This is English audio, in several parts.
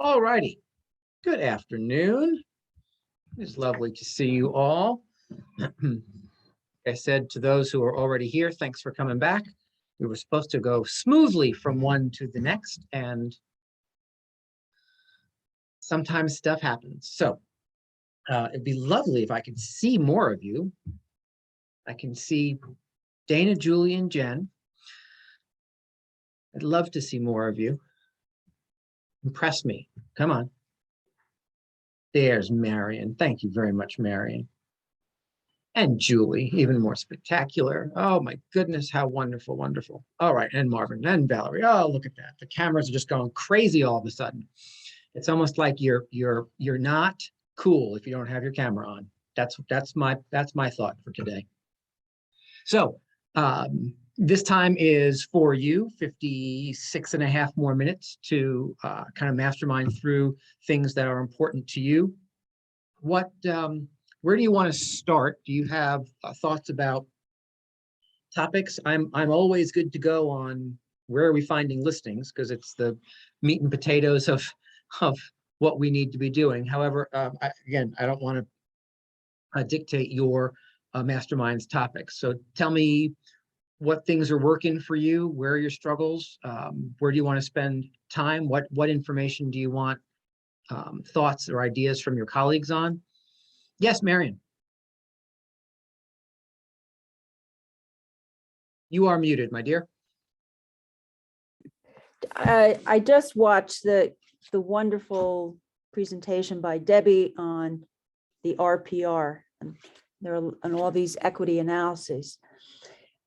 All righty. Good afternoon. It's lovely to see you all. I said to those who are already here, thanks for coming back. We were supposed to go smoothly from one to the next, and sometimes stuff happens. So it'd be lovely if I could see more of you. I can see Dana, Julie, and Jen. I'd love to see more of you. Impress me. Come on. There's Marion. Thank you very much, Marion. And Julie, even more spectacular. Oh my goodness, how wonderful, wonderful. All right, and Marvin and Valerie. Oh, look at that. The cameras are just going crazy all of a sudden. It's almost like you're not cool if you don't have your camera on. That's my thought for today. So this time is for you, 56 and a half more minutes to kind of mastermind through things that are important to you. Where do you want to start? Do you have thoughts about topics? I'm always good to go on where are we finding listings, because it's the meat and potatoes of what we need to be doing. However, again, I don't want to dictate your mastermind's topics. So tell me what things are working for you, where are your struggles, where do you want to spend time, what information do you want thoughts or ideas from your colleagues on? Yes, Marion. You are muted, my dear. I just watched the wonderful presentation by Debbie on the RPR and all these equity analyses.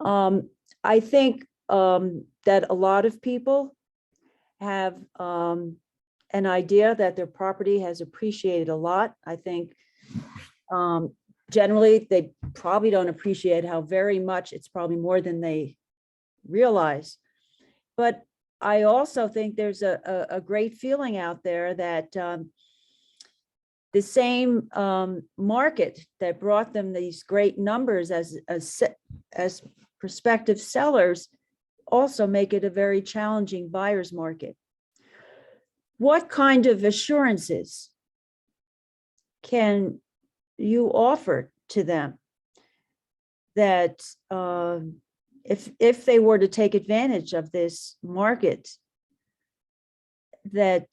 I think that a lot of people have an idea that their property has appreciated a lot. I think generally they probably don't appreciate how very much it's probably more than they realize. But I also think there's a great feeling out there that the same market that brought them these great numbers as prospective sellers also make it a very challenging buyer's market. What kind of assurances can you offer to them that if they were to take advantage of this market, that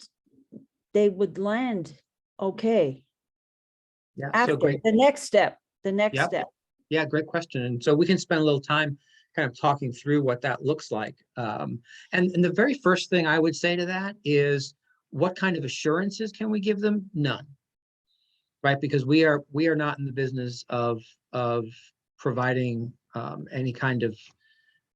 they would land okay? Yeah, after so great. The next step. Yeah, great question. And so we can spend a little time kind of talking through what that looks like. And the very first thing I would say to that is, what kind of assurances can we give them? None, right? Because we are not in the business of providing any kind of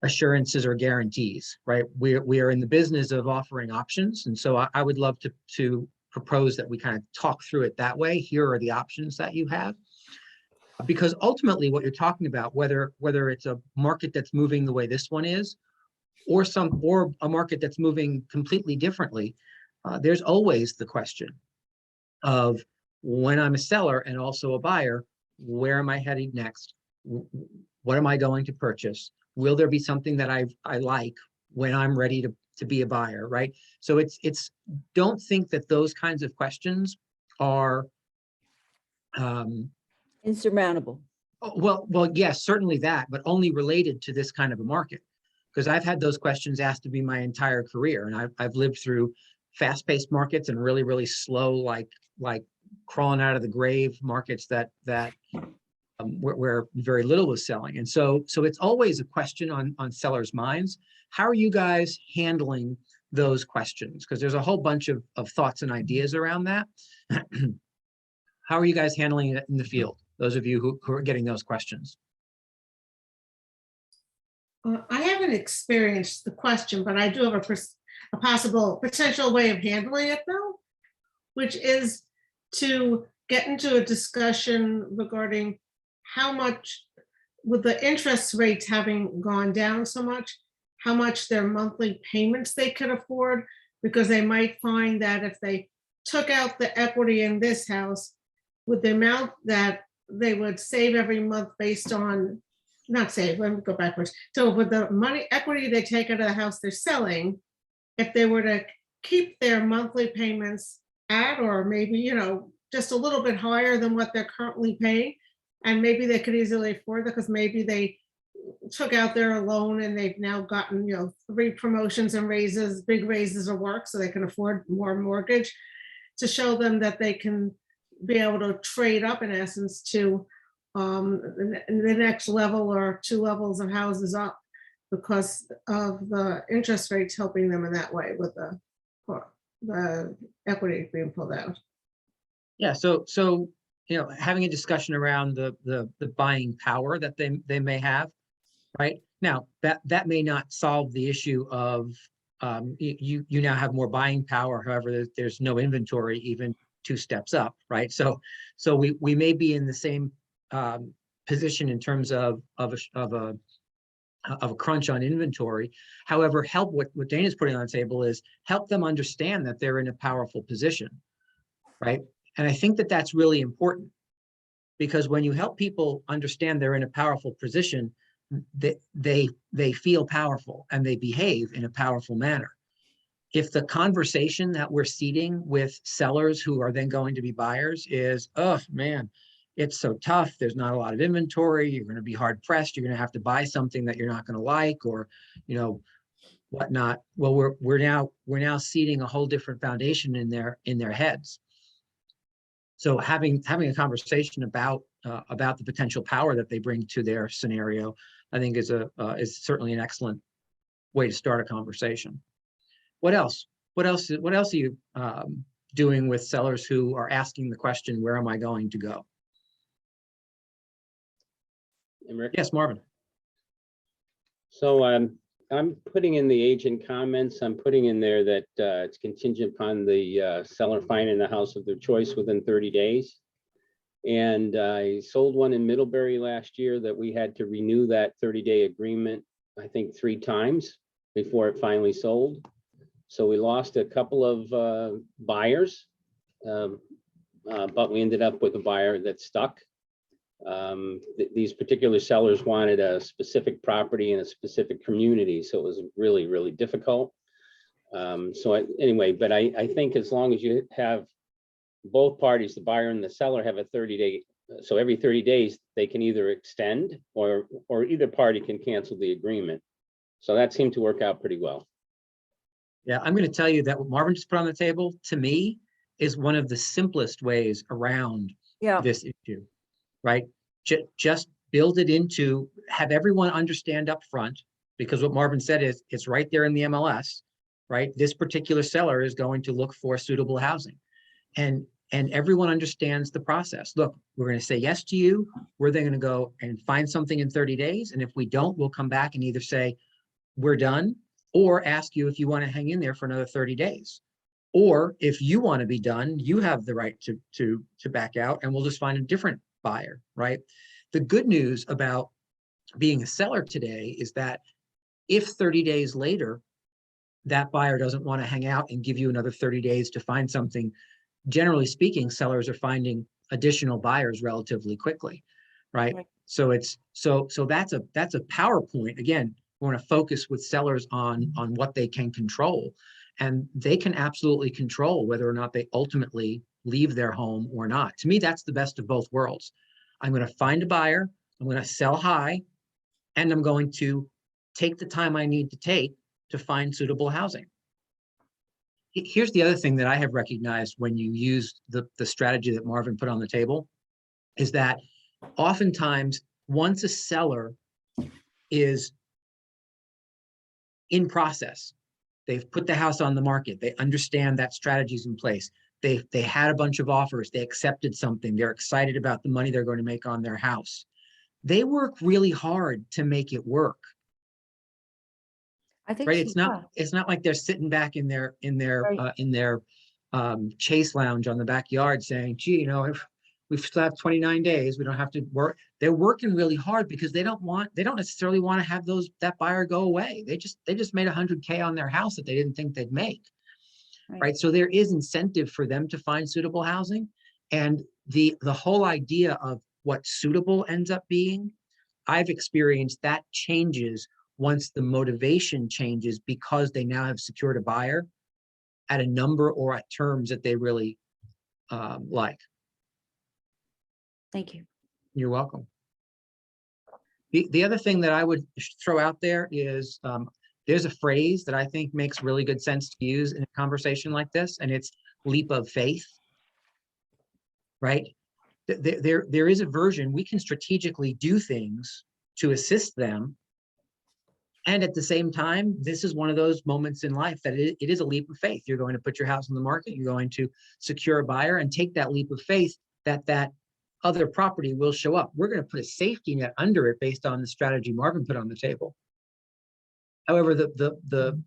assurances or guarantees, right? We are in the business of offering options. And so I would love to propose that we kind of talk through it that way. Here are the options that you have. Because ultimately what you're talking about, whether it's a market that's moving the way this one is, or a market that's moving completely differently, there's always the question of, when I'm a seller and also a buyer, where am I heading next? What am I going to purchase? Will there be something that I like when I'm ready to be a buyer, right? So it's don't think that those kinds of questions are Insurmountable. well, yes, certainly that, but only related to this kind of a market. Because I've had those questions asked of me my entire career, and I've lived through fast-paced markets and really, really slow, like crawling out of the grave markets that where very little was selling. And so it's always a question on sellers' minds. How are you guys handling those questions? Because there's a whole bunch of thoughts and ideas around that. How are you guys handling it in the field? Those of you who are getting those questions. I haven't experienced the question, but I do have a possible potential way of handling it, though, which is to get into a discussion regarding how much, with the interest rates having gone down so much, how much their monthly payments they could afford, because they might find that if they took out the equity in this house, with the amount that they would save every month based on, not save, let me go backwards. So with the money equity they take out of the house they're selling, if they were to keep their monthly payments at, or maybe, just a little bit higher than what they're currently paying. And maybe they could easily afford that because maybe they took out their loan and they've now gotten, 3 promotions and raises, big raises of work, so they can afford more mortgage, to show them that they can be able to trade up in essence to the next level or 2 levels of houses up because of the interest rates helping them in that way with the equity being pulled out. Yeah, so having a discussion around the buying power that they may have, right? Now, that may not solve the issue of you now have more buying power. However, there's no inventory even 2 steps up, right? So we may be in the same position in terms of a crunch on inventory. However, what Dana's putting on the table is help them understand that they're in a powerful position, right? And I think that that's really important, because when you help people understand they're in a powerful position, they feel powerful and they behave in a powerful manner. If the conversation that we're seeding with sellers who are then going to be buyers is, oh man, it's so tough, there's not a lot of inventory, you're going to be hard pressed, you're going to have to buy something that you're not going to like, or whatnot. Well, we're now seeding a whole different foundation in their heads. So having a conversation about the potential power that they bring to their scenario, I think is certainly an excellent way to start a conversation. What else? What else are you doing with sellers who are asking the question, where am I going to go? Yes, Marvin. So I'm putting in the agent comments. I'm putting in there that it's contingent upon the seller finding the house of their choice within 30 days. And I sold one in Middlebury last year that we had to renew that 30-day agreement, I think 3 times before it finally sold. So we lost a couple of buyers, but we ended up with a buyer that stuck. These particular sellers wanted a specific property in a specific community, so it was really, really difficult. Anyway, but I think as long as you have both parties, the buyer and the seller, have a 30-day, so every 30 days they can either extend or either party can cancel the agreement. So that seemed to work out pretty well. Yeah, I'm going to tell you that what Marvin just put on the table, to me, is one of the simplest ways around this issue, right? Just build it into, have everyone understand up front, because what Marvin said is it's right there in the MLS, right? This particular seller is going to look for suitable housing, and everyone understands the process. Look, we're going to say yes to you. We're then going to go and find something in 30 days. And if we don't, we'll come back and either say we're done, or ask you if you want to hang in there for another 30 days. Or if you want to be done, you have the right to back out, and we'll just find a different buyer, right? The good news about being a seller today is that if 30 days later, that buyer doesn't want to hang out and give you another 30 days to find something, generally speaking, sellers are finding additional buyers relatively quickly, right? So that's a PowerPoint. Again, we want to focus with sellers on what they can control, and they can absolutely control whether or not they ultimately leave their home or not. To me, that's the best of both worlds. I'm going to find a buyer, I'm going to sell high, and I'm going to take the time I need to take to find suitable housing. Here's the other thing that I have recognized when you use the strategy that Marvin put on the table, is that oftentimes once a seller is in process, they've put the house on the market, they understand that strategy's in place, they had a bunch of offers, they accepted something, they're excited about the money they're going to make on their house. They work really hard to make it work. I think Right? so, It's not like they're sitting back in their Chase lounge on the backyard saying, gee, if we still have 29 days, we don't have to work. They're working really hard because they don't necessarily want to have that buyer go away. They just made 100K on their house that they didn't think they'd make. Right? So there is incentive for them to find suitable housing. And the whole idea of what suitable ends up being, I've experienced that changes once the motivation changes, because they now have secured a buyer. at a number or at terms that they really like. Thank you. You're welcome. The other thing that I would throw out there is there's a phrase that I think makes really good sense to use in a conversation like this, and it's leap of faith, right? There is a version, we can strategically do things to assist them. And at the same time, this is one of those moments in life that it is a leap of faith. You're going to put your house on the market, you're going to secure a buyer and take that leap of faith that other property will show up. We're going to put a safety net under it based on the strategy Marvin put on the table. However, the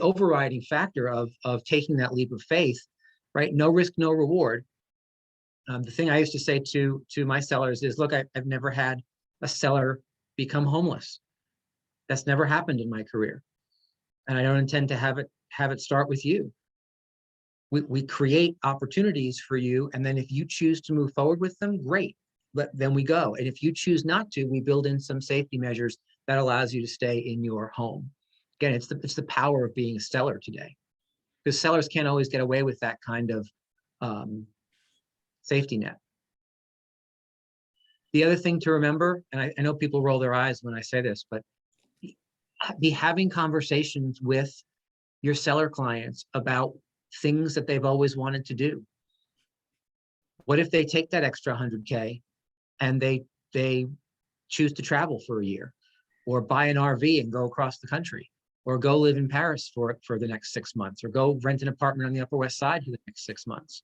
overriding factor of taking that leap of faith, right? No risk, no reward. The thing I used to say to my sellers is, look, I've never had a seller become homeless. That's never happened in my career. And I don't intend to have it start with you. We create opportunities for you. And then if you choose to move forward with them, great, then we go. And if you choose not to, we build in some safety measures that allows you to stay in your home. Again, it's the power of being a seller today, because sellers can't always get away with that kind of safety net. The other thing to remember, and I know people roll their eyes when I say this, but be having conversations with your seller clients about things that they've always wanted to do. What if they take that extra 100K and they choose to travel for a year, or buy an RV and go across the country, or go live in Paris for the next 6 months, or go rent an apartment on the Upper West Side for the next 6 months,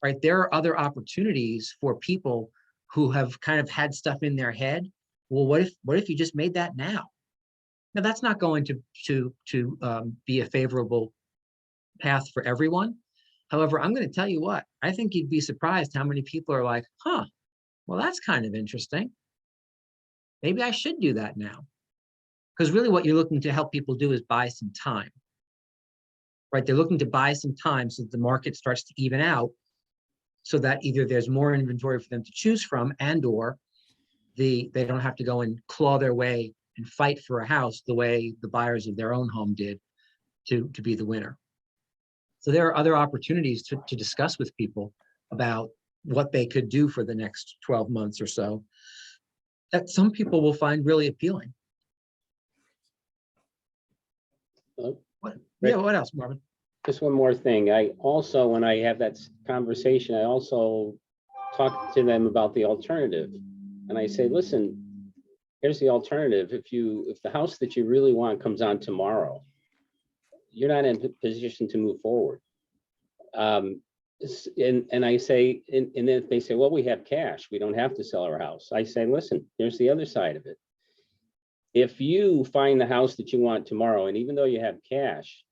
right? There are other opportunities for people who have kind of had stuff in their head. Well, what if you just made that now? Now, that's not going to be a favorable path for everyone. However, I'm going to tell you what, I think you'd be surprised how many people are like, huh, well, that's kind of interesting. Maybe I should do that now. Because really what you're looking to help people do is buy some time, right? They're looking to buy some time so that the market starts to even out, so that either there's more inventory for them to choose from, and or they don't have to go and claw their way and fight for a house the way the buyers of their own home did to be the winner. So there are other opportunities to discuss with people about what they could do for the next 12 months or so that some people will find really appealing. What else, Marvin? Just one more thing. I also, when I have that conversation, I also talk to them about the alternative. And I say, listen, here's the alternative. If the house that you really want comes on tomorrow, you're not in a position to move forward. And I say, and then if they say, well, we have cash, we don't have to sell our house. I say, listen, here's the other side of it. If you find the house that you want tomorrow, and even though you have cash,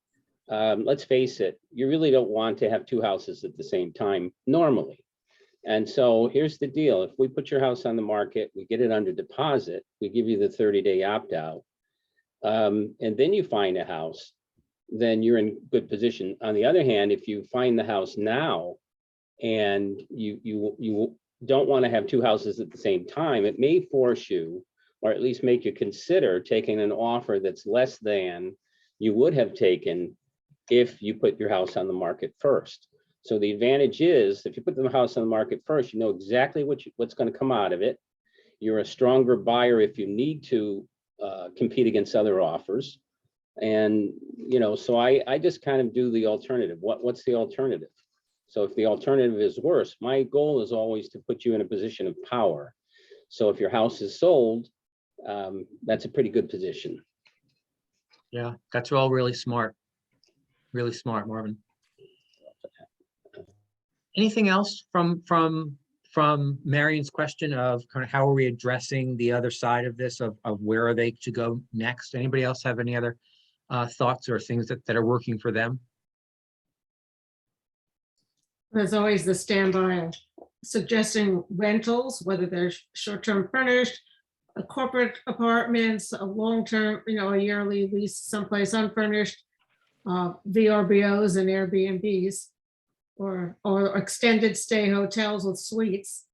let's face it, you really don't want to have two houses at the same time normally. And so here's the deal. If we put your house on the market, we get it under deposit, we give you the 30-day opt-out, and then you find a house, then you're in good position. On the other hand, if you find the house now and you don't want to have two houses at the same time, it may force you, or at least make you consider taking an offer that's less than you would have taken if you put your house on the market first. So the advantage is, if you put the house on the market first, you know exactly what's going to come out of it. You're a stronger buyer if you need to compete against other offers. And, you know, so I just kind of do the alternative. What's the alternative? So if the alternative is worse, my goal is always to put you in a position of power. So if your house is sold, that's a pretty good position. Yeah, that's all really smart. Really smart, Marvin. Anything else from Marion's question of kind of how are we addressing the other side of this, of where are they to go next? Anybody else have any other thoughts or things that are working for them? There's always the standby suggesting rentals, whether they're short-term furnished, corporate apartments, a long-term, a yearly lease someplace unfurnished, VRBOs and Airbnbs, or extended stay hotels with suites.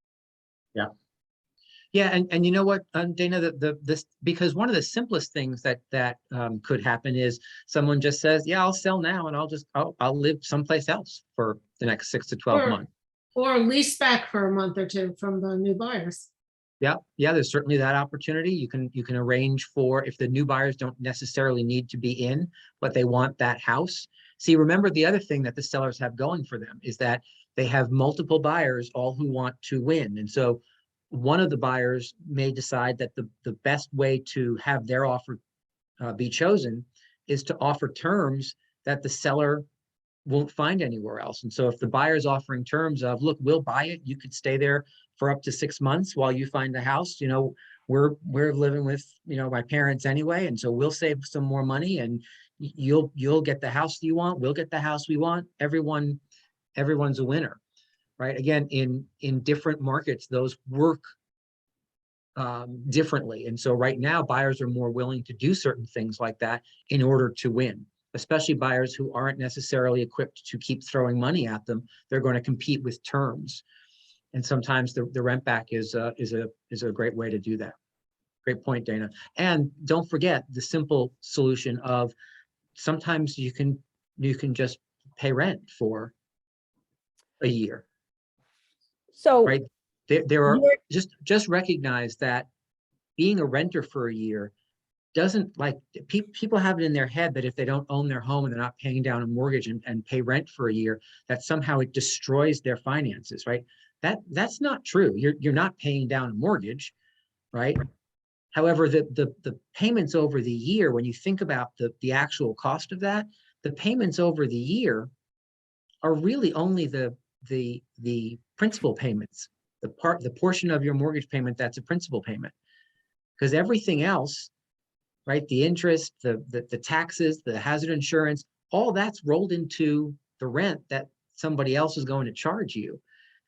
Yeah. Yeah, and you know what, Dana, this, because one of the simplest things that could happen is someone just says, yeah, I'll sell now and I'll live someplace else for the next 6 to 12 Or, months. or lease back for a month or two from the new buyers. Yeah, yeah, there's certainly that opportunity. You can arrange for, if the new buyers don't necessarily need to be in, but they want that house. See, remember, the other thing that the sellers have going for them is that they have multiple buyers, all who want to win. And so one of the buyers may decide that the best way to have their offer be chosen is to offer terms that the seller won't find anywhere else. And so if the buyer's offering terms of, look, we'll buy it, you could stay there for up to 6 months while you find a house, you know, we're living with, you know, my parents anyway, and so we'll save some more money, and you'll get the house you want, we'll get the house we want. Everyone's a winner, right? Again, in different markets, those work differently. And so right now, buyers are more willing to do certain things like that in order to win, especially buyers who aren't necessarily equipped to keep throwing money at them. They're going to compete with terms. And sometimes the rent back is a great way to do that. Great point, Dana. And don't forget the simple solution of sometimes you can just pay rent for a year, So right? There are, you're- just recognize that being a renter for a year doesn't, like, people have it in their head that if they don't own their home and they're not paying down a mortgage and pay rent for a year, that somehow it destroys their finances, right? That's not true. You're not paying down a mortgage, right? However, the payments over the year, when you think about the actual cost of that, the payments over the year are really only the principal payments, the portion of your mortgage payment that's a principal payment, because everything else, right, the interest, the taxes, the hazard insurance, all that's rolled into the rent that somebody else is going to charge you.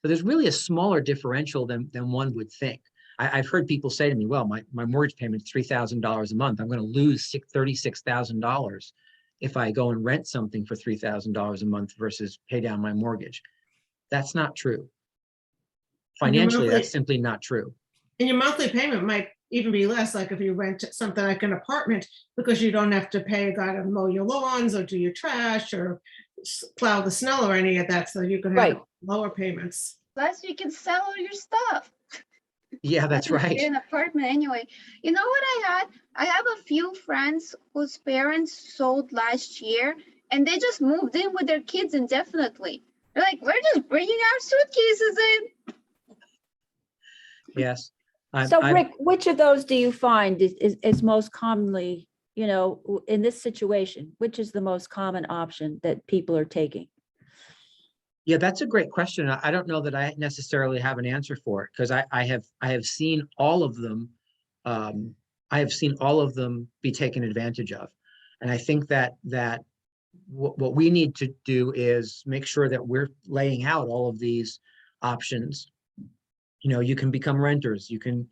So there's really a smaller differential than one would think. I've heard people say to me, well, my mortgage payment is $3,000 a month. I'm going to lose $36,000 if I go and rent something for $3,000 a month versus pay down my mortgage. That's not true. Financially, that's simply not true. And your monthly payment might even be less, like if you rent something like an apartment, because you don't have to pay a guy to mow your lawns or do your trash or plow the snow or any of that, so you can have Right. lower payments. Plus, you can sell all your stuff. Yeah, that's right. In an apartment anyway. You know what I had? I have a few friends whose parents sold last year, and they just moved in with their kids indefinitely. They're like, we're just bringing our suitcases in. Yes. So Rick, which of those do you find is most commonly, you know, in this situation, which is the most common option that people are taking? Yeah, that's a great question. I don't know that I necessarily have an answer for it, because I have seen all of them. I have seen all of them be taken advantage of, and I think that what we need to do is make sure that we're laying out all of these options. You know, you can become renters. You can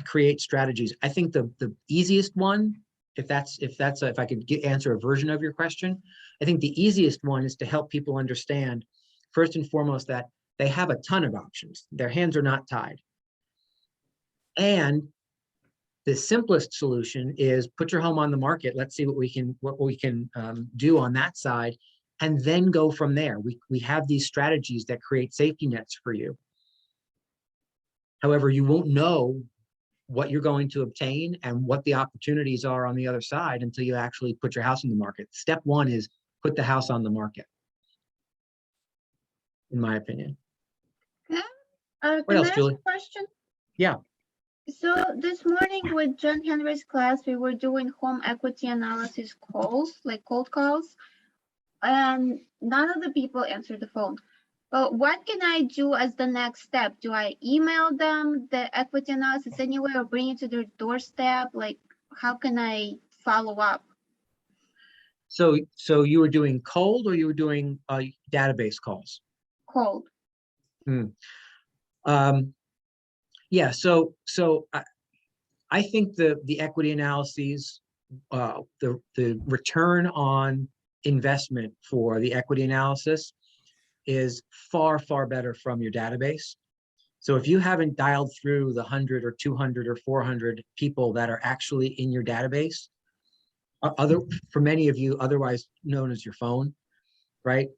create strategies. I think the easiest one, if I could answer a version of your question, I think the easiest one is to help people understand, first and foremost, that they have a ton of options. Their hands are not tied. And the simplest solution is put your home on the market. Let's see what we can do on that side, and then go from there. We have these strategies that create safety nets for you. However, you won't know what you're going to obtain and what the opportunities are on the other side until you actually put your house in the market. Step one is put the house on the market, in my opinion. What What else, Julie? Question? Yeah. So this morning with John Henry's class, we were doing home equity analysis calls, like cold calls, and none of the people answered the phone. But what can I do as the next step? Do I email them the equity analysis anyway, or bring it to their doorstep? Like, how can I follow up? So you were doing cold, or you were doing database calls? Cold. Yeah. So I think the equity analyses, the return on investment for the equity analysis is far better from your database. So if you haven't dialed through the 100 or 200 or 400 people that are actually in your database, for many of you, otherwise known as your phone, right?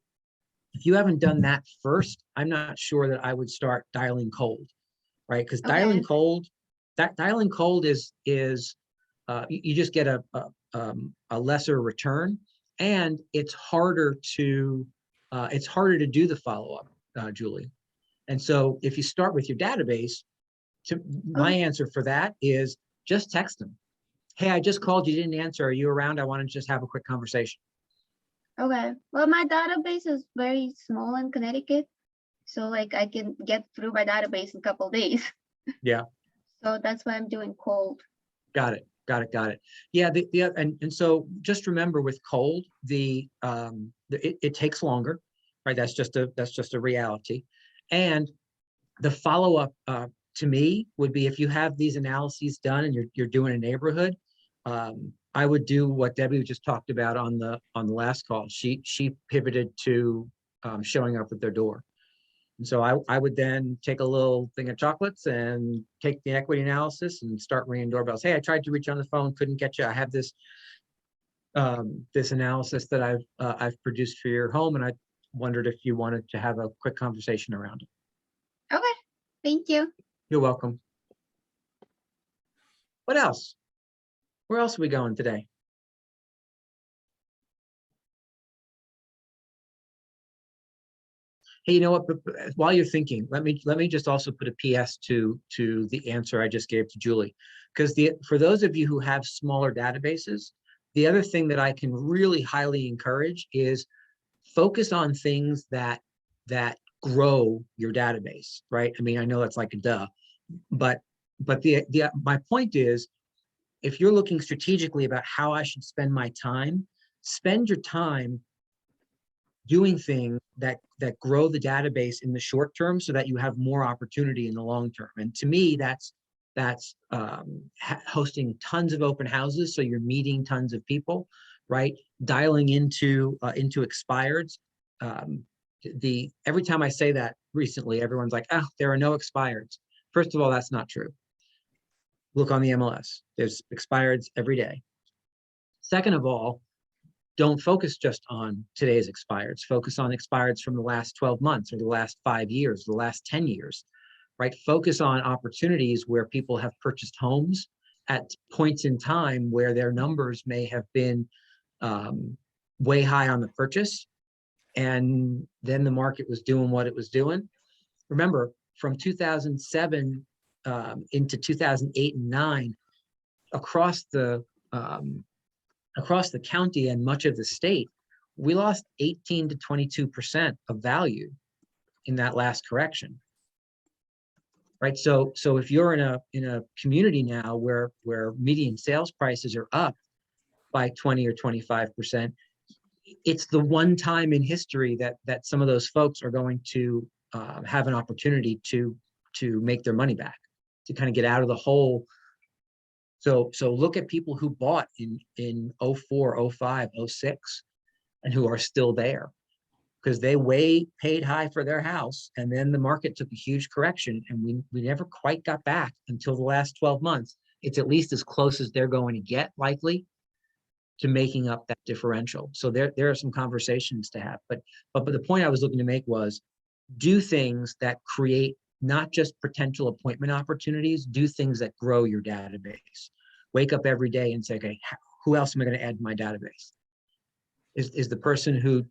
If you haven't done that first, I'm not sure that I would start dialing cold, right? Because dialing Okay. cold, dialing cold is you just get a lesser return, and it's harder to do the follow-up, Julie. And so if you start with your database, my answer for that is just text them. Hey, I just called, you didn't answer. Are you around? I want to just have a quick conversation. Okay. Well, my database is very small in Connecticut. So like I can get through my database in a couple of days. Yeah. So that's why I'm doing cold. Got it. Yeah, and so just remember with cold, it takes longer, right? That's just a reality. And the follow-up to me would be if you have these analyses done and you're doing a neighborhood, I would do what Debbie just talked about on the last call. She pivoted to showing up at their door. And so I would then take a little thing of chocolates and take the equity analysis and start ringing doorbells. Hey, I tried to reach you on the phone, couldn't get you. I have this analysis that I've produced for your home, and I wondered if you wanted to have a quick conversation around it. Okay. Thank you. You're welcome. What else? Where else are we going today? Hey, you know what? While you're thinking, let me just also put a PS to the answer I just gave to Julie, because for those of you who have smaller databases, the other thing that I can really highly encourage is focus on things that grow your database, right? I mean, I know that's like a duh, but my point is, if you're looking strategically about how I should spend my time, spend your time doing things that grow the database in the short term so that you have more opportunity in the long term. And to me, that's hosting tons of open houses, so you're meeting tons of people, right? Dialing into expireds. Every time I say that recently, everyone's like, oh, there are no expireds. First of all, that's not true. Look on the MLS. There's expireds every day. Second of all, don't focus just on today's expireds. Focus on expireds from the last 12 months or the last 5 years, the last 10 years, right? Focus on opportunities where people have purchased homes at points in time where their numbers may have been way high on the purchase, and then the market was doing what it was doing. Remember, from 2007 into 2008 and 9, across the county and much of the state, we lost 18 to 22% of value in that last correction, right? So if you're in a community now where median sales prices are up by 20 or 25%, it's the one time in history that some of those folks are going to have an opportunity to make their money back, to kind of get out of the hole. So look at people who bought in 04, 05, 06, and who are still there because they paid high for their house, and then the market took a huge correction, and we never quite got back until the last 12 months. It's at least as close as they're going to get, likely, to making up that differential. So there are some conversations to have. But the point I was looking to make was, do things that create not just potential appointment opportunities, do things that grow your database. Wake up every day and say, okay, who else am I going to add to my database? Is the person who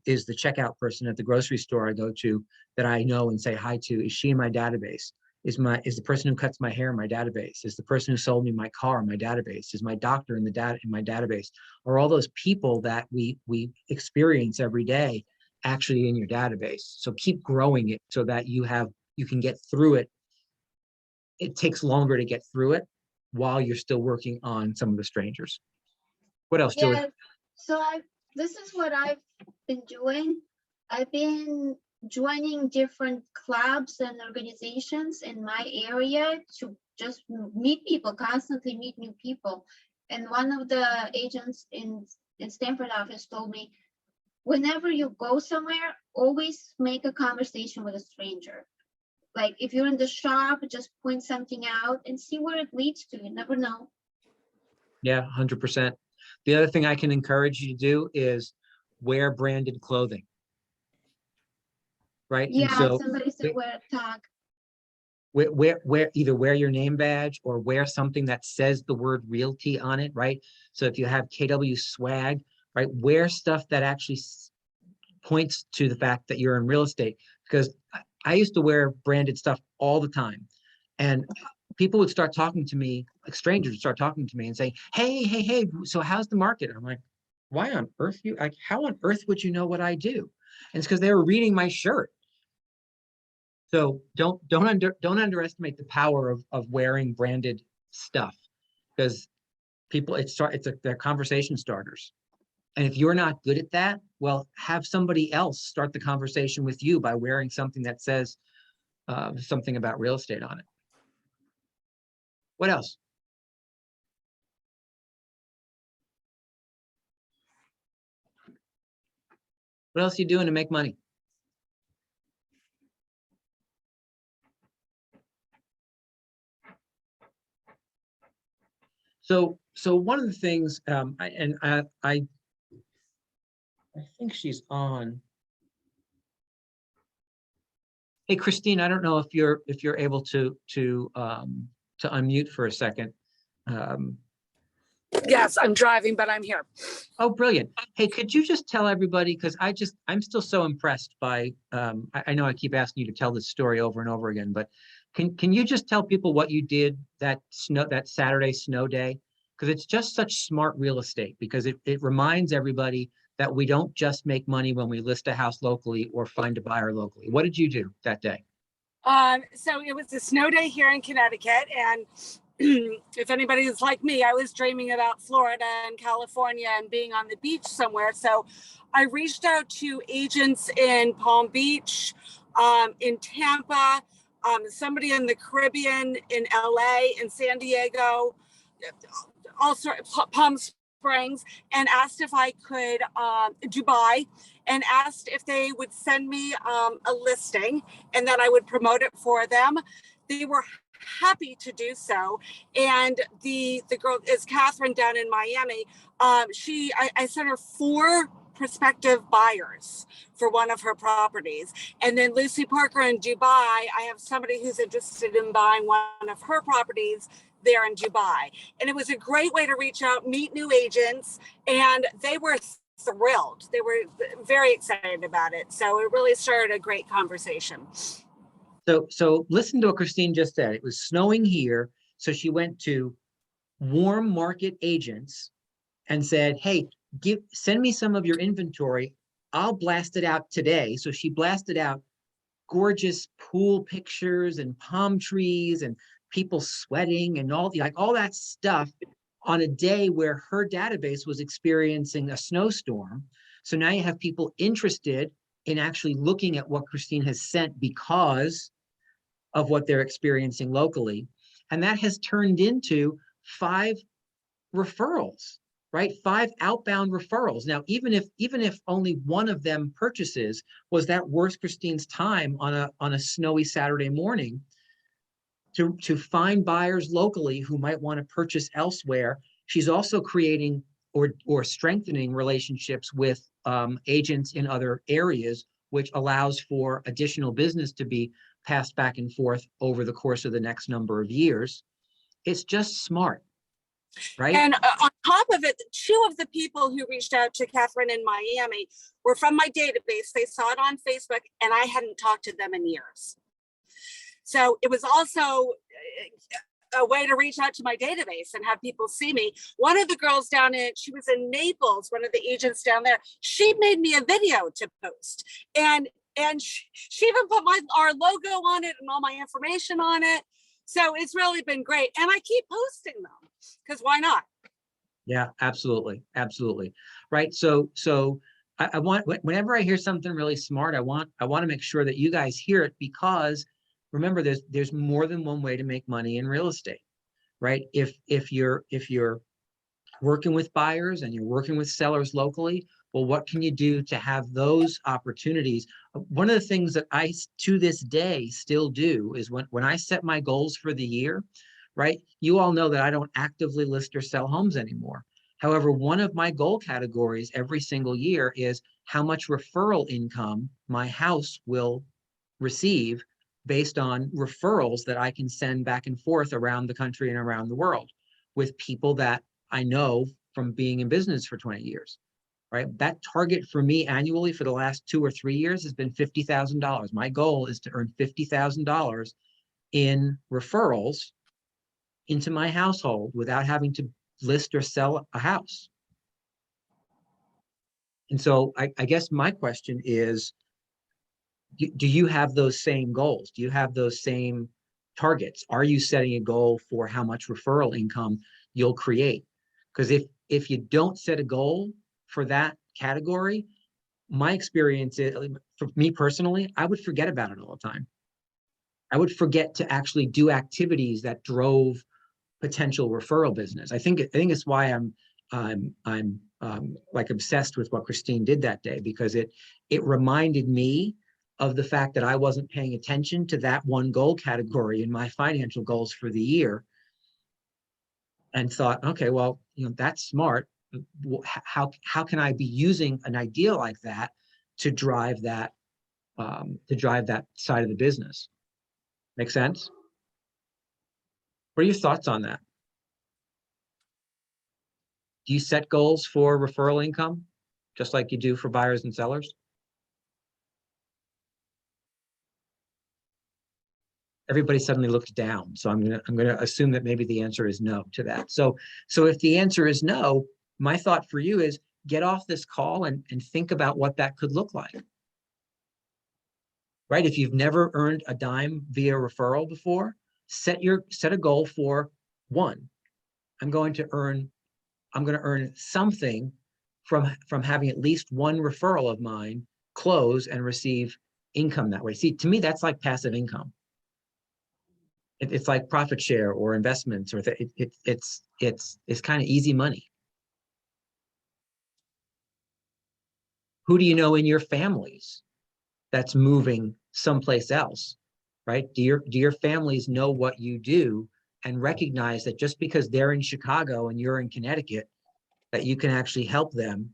is the checkout person at the grocery store I go to that I know and say hi to, is she in my database? Is the person who cuts my hair in my database? Is the person who sold me my car in my database? Is my doctor in my database? Are all those people that we experience every day actually in your database? So keep growing it so that you can get through it. It takes longer to get through it while you're still working on some of the strangers. What else, Julie? Yeah. So this is what I've been doing. I've been joining different clubs and organizations in my area to just meet people, constantly meet new people. And one of the agents in Stanford office told me, whenever you go somewhere, always make a conversation with a stranger. Like if you're in the shop, just point something out and see where it leads to. You never know. Yeah, 100%. The other thing I can encourage you to do is wear branded clothing. Right? And Yeah, so somebody said wear a tag. either wear your name badge or wear something that says the word realty on it, right? So if you have KW swag, right, wear stuff that actually points to the fact that you're in real estate. Because I used to wear branded stuff all the time, and people would start talking to me, like strangers would start talking to me and say, hey, so how's the market? I'm like, why on earth how on earth would you know what I do? And it's because they were reading my shirt. So don't underestimate the power of wearing branded stuff, because they're conversation starters. And if you're not good at that, well, have somebody else start the conversation with you by wearing something that says something about real estate on it. What else? What else are you doing to make money? So one of the things, I think she's on. Hey, Christine, I don't know if you're able to unmute for a second. Yes, I'm driving, but I'm here. Oh, brilliant. Hey, could you just tell everybody, because I'm still so impressed by, I know I keep asking you to tell this story over and over again, but can you just tell people what you did that Saturday snow day? Because it's just such smart real estate, because it reminds everybody that we don't just make money when we list a house locally or find a buyer locally. What did you do that day? So it was a snow day here in Connecticut, and if anybody is like me, I was dreaming about Florida and California and being on the beach somewhere. So I reached out to agents in Palm Beach, in Tampa, somebody in the Caribbean, in LA, in San Diego, also Palm Springs, and asked if I could, Dubai, and asked if they would send me a listing and then I would promote it for them. They were happy to do so. And the girl is Catherine down in Miami. I sent her 4 prospective buyers for one of her properties. And then Lucy Parker in Dubai, I have somebody who's interested in buying one of her properties there in Dubai. And it was a great way to reach out, meet new agents, and they were thrilled. They were very excited about it. So it really started a great conversation. So listen to what Christine just said. It was snowing here. So she went to warm market agents and said, hey, send me some of your inventory. I'll blast it out today. So she blasted out gorgeous pool pictures and palm trees and people sweating and all that stuff on a day where her database was experiencing a snowstorm. So now you have people interested in actually looking at what Christine has sent because of what they're experiencing locally. And that has turned into 5 referrals, right? 5 outbound referrals. Now, even if only one of them purchases, was that worth Christine's time on a snowy Saturday morning to find buyers locally who might want to purchase elsewhere? She's also creating or strengthening relationships with agents in other areas, which allows for additional business to be passed back and forth over the course of the next number of years. It's just smart, right? And on top of it, 2 of the people who reached out to Catherine in Miami were from my database. They saw it on Facebook, and I hadn't talked to them in years. So it was also a way to reach out to my database and have people see me. One of the girls down she was in Naples, one of the agents down there, she made me a video to post. And she even put our logo on it and all my information on it. So it's really been great. And I keep posting them because why not? Yeah, absolutely. Absolutely. Right. So I want, whenever I hear something really smart, I want to make sure that you guys hear it, because remember, there's more than one way to make money in real estate, right? If you're working with buyers and you're working with sellers locally, Well, what can you do to have those opportunities? One of the things that I, to this day, still do is when I set my goals for the year, right? You all know that I don't actively list or sell homes anymore. However, one of my goal categories every single year is how much referral income my house will receive based on referrals that I can send back and forth around the country and around the world with people that I know from being in business for 20 years, right? That target for me annually for the last 2 or 3 years has been $50,000. My goal is to earn $50,000 in referrals into my household without having to list or sell a house. And so I guess my question is, do you have those same goals? Do you have those same targets? Are you setting a goal for how much referral income you'll create? Because if you don't set a goal for that category, my experience is, for me personally, I would forget about it all the time. I would forget to actually do activities that drove potential referral business. I think it's why I'm like obsessed with what Christine did that day, because it reminded me of the fact that I wasn't paying attention to that one goal category in my financial goals for the year, and thought, okay, well, that's smart. How can I be using an idea like that to drive that side of the business? Make sense? What are your thoughts on that? Do you set goals for referral income, just like you do for buyers and sellers? Everybody suddenly looked down, so I'm gonna assume that maybe the answer is no to that. So if the answer is no, my thought for you is get off this call and think about what that could look like. Right? If you've never earned a dime via referral before, set a goal for one. I'm going to earn something from having at least one referral of mine close and receive income that way. See, to me, that's like passive income. It's like profit share or investments, or it's kind of easy money. Who do you know in your families that's moving someplace else, right? Do your families know what you do and recognize that just because they're in Chicago and you're in Connecticut, that you can actually help them?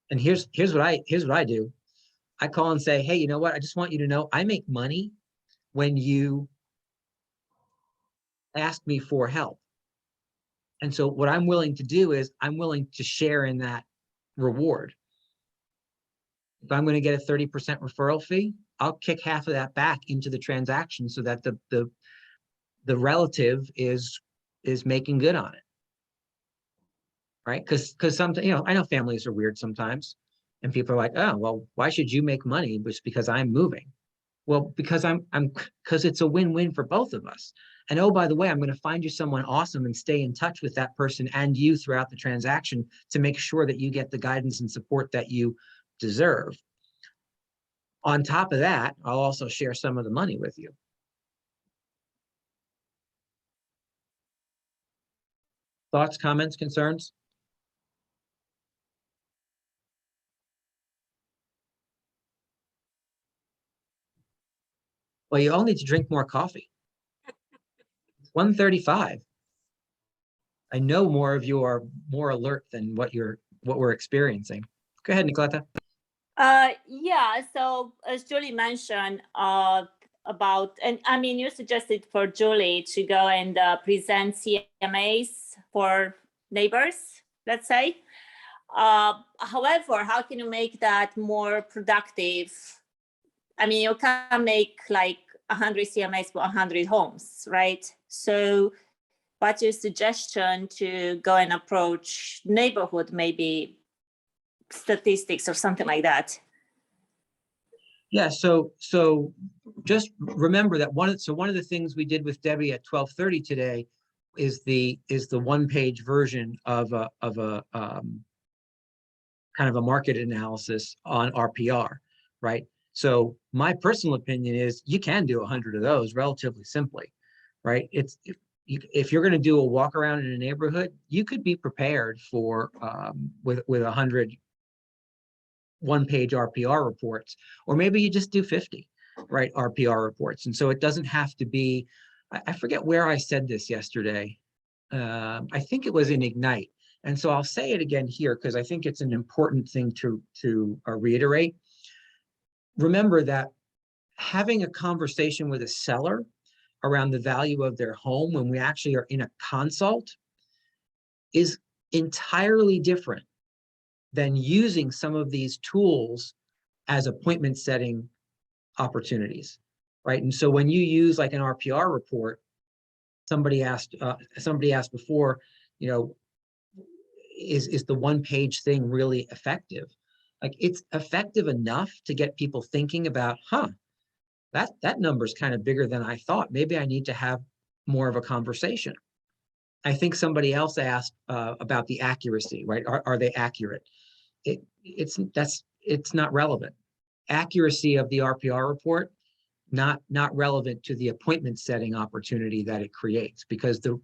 And here's what I do. I call and say, hey, you know what? I just want you to know I make money when you ask me for help. And so what I'm willing to do is I'm willing to share in that reward. If I'm going to get a 30% referral fee, I'll kick half of that back into the transaction so that the relative is making good on it. Right? Because sometimes, I know families are weird sometimes, and people are like, oh, well, why should you make money? Just because I'm moving. Well, because because it's a win-win for both of us. And oh, by the way, I'm going to find you someone awesome and stay in touch with that person and you throughout the transaction to make sure that you get the guidance and support that you deserve. On top of that, I'll also share some of the money with you. Thoughts, comments, concerns? Well, you all need to drink more coffee. It's 1:35. I know more of you are more alert than what we're experiencing. Go ahead, Nicoletta. Yeah, so as Julie mentioned about, and I mean, you suggested for Julie to go and present CMAs for neighbors, let's say. However, how can you make that more productive? I mean, you can make like 100 CMAs for 100 homes, right? So what's your suggestion to go and approach neighborhood, maybe statistics or something like that? Yeah, so just remember that one of the things we did with Debbie at 12:30 today is the one-page version of a kind of a market analysis on RPR, right? So my personal opinion is you can do 100 of those relatively simply, right? if you're going to do a walk around in a neighborhood, you could be prepared for with 100 one-page RPR reports, or maybe you just do 50, right, RPR reports. And so it doesn't have to be, I forget where I said this yesterday. I think it was in Ignite. And so I'll say it again here because I think it's an important thing to reiterate. Remember that having a conversation with a seller around the value of their home when we actually are in a consult is entirely different than using some of these tools as appointment setting opportunities, right? And so when you use like an RPR report, somebody asked before, you know, is the one-page thing really effective? Like, it's effective enough to get people thinking about, that number's kind of bigger than I thought. Maybe I need to have more of a conversation. I think somebody else asked about the accuracy, right? Are they accurate? It's not relevant. Accuracy of the RPR report, not relevant to the appointment setting opportunity that it creates, because the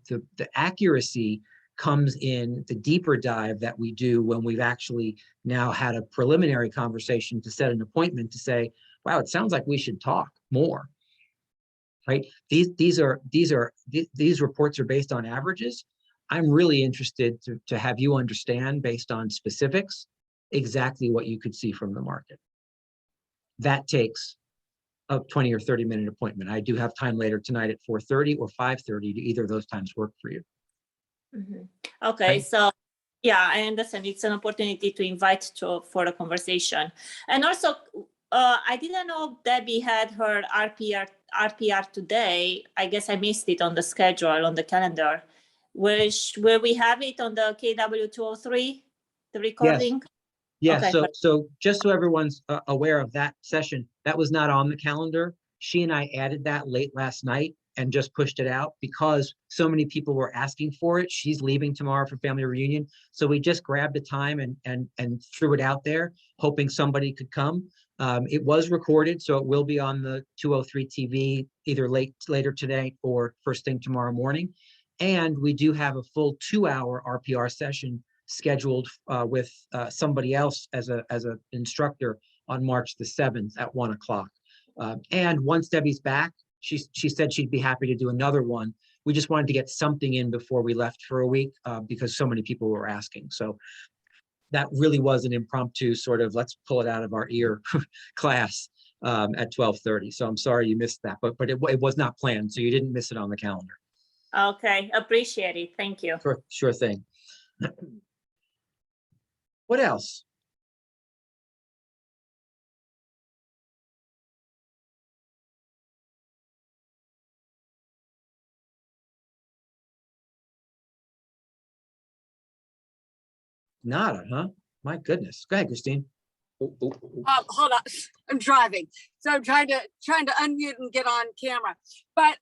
accuracy comes in the deeper dive that we do when we've actually now had a preliminary conversation to set an appointment to say, wow, it sounds like we should talk more, right? These reports are based on averages. I'm really interested to have you understand, based on specifics, exactly what you could see from the market. That takes a 20 or 30-minute appointment. I do have time later tonight at 4:30 or 5:30. Do either of those times work for you? Okay, Right. so yeah, I understand it's an opportunity to invite for a conversation. And also, I didn't know Debbie had her RPR today. I guess I missed it on the schedule, on the calendar. Will we have it on the KW203, the recording? Yeah, Okay, so just so everyone's aware of that session, that was not on the calendar. She and I added that late last night and just pushed it out because so many people were asking for it. She's leaving tomorrow for family reunion. So we just grabbed a time and threw it out there, hoping somebody could come. It was recorded, so it will be on the 203 TV either later today or first thing tomorrow morning. And we do have a full 2-hour RPR session scheduled with somebody else as an instructor on March the 7th at 1 o'clock. And once Debbie's back, she said she'd be happy to do another one. We just wanted to get something in before we left for a week because so many people were asking. So that really was an impromptu sort of, let's pull it out of our ear class at 12:30. So I'm sorry you missed that, but it was not planned, so you didn't miss it on the calendar. okay, appreciate it. Thank you. Sure thing. What else? Nada, huh? My goodness. Go ahead, Christine. Hold on, I'm driving, so I'm trying to unmute and get on camera. But